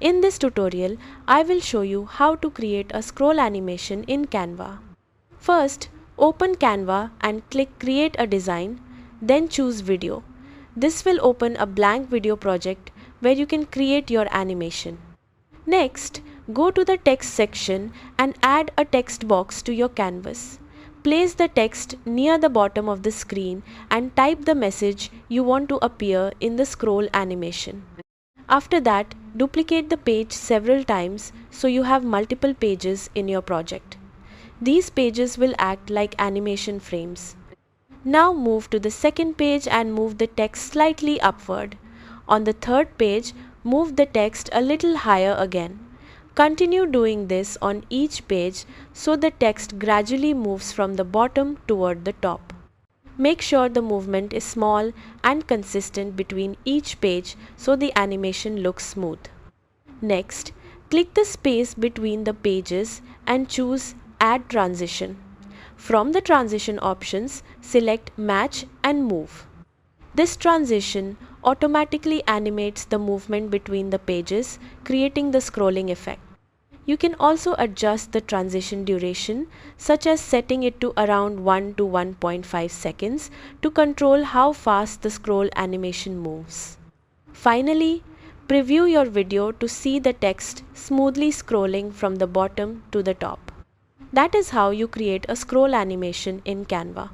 In this tutorial, I will show you how to create a scroll animation in Canva. First, open Canva and click Create a Design, then choose Video. This will open a blank video project where you can create your animation. Next, go to the text section and add a text box to your canvas. Place the text near the bottom of the screen and type the message you want to appear in the scroll animation. After that, duplicate the page several times so you have multiple pages in your project. These pages will act like animation frames. Now move to the second page and move the text slightly upward. On the third page, move the text a little higher again. Continue doing this on each page so the text gradually moves from the bottom toward the top. Make sure the movement is small and consistent between each page so the animation looks smooth. Next, click the space between the pages and choose Add Transition. From the transition options, select Match and Move. This transition automatically animates the movement between the pages, creating the scrolling effect. You can also adjust the transition duration, such as setting it to around 1 to 1.5 seconds to control how fast the scroll animation moves. Finally, preview your video to see the text smoothly scrolling from the bottom to the top. That is how you create a scroll animation in Canva.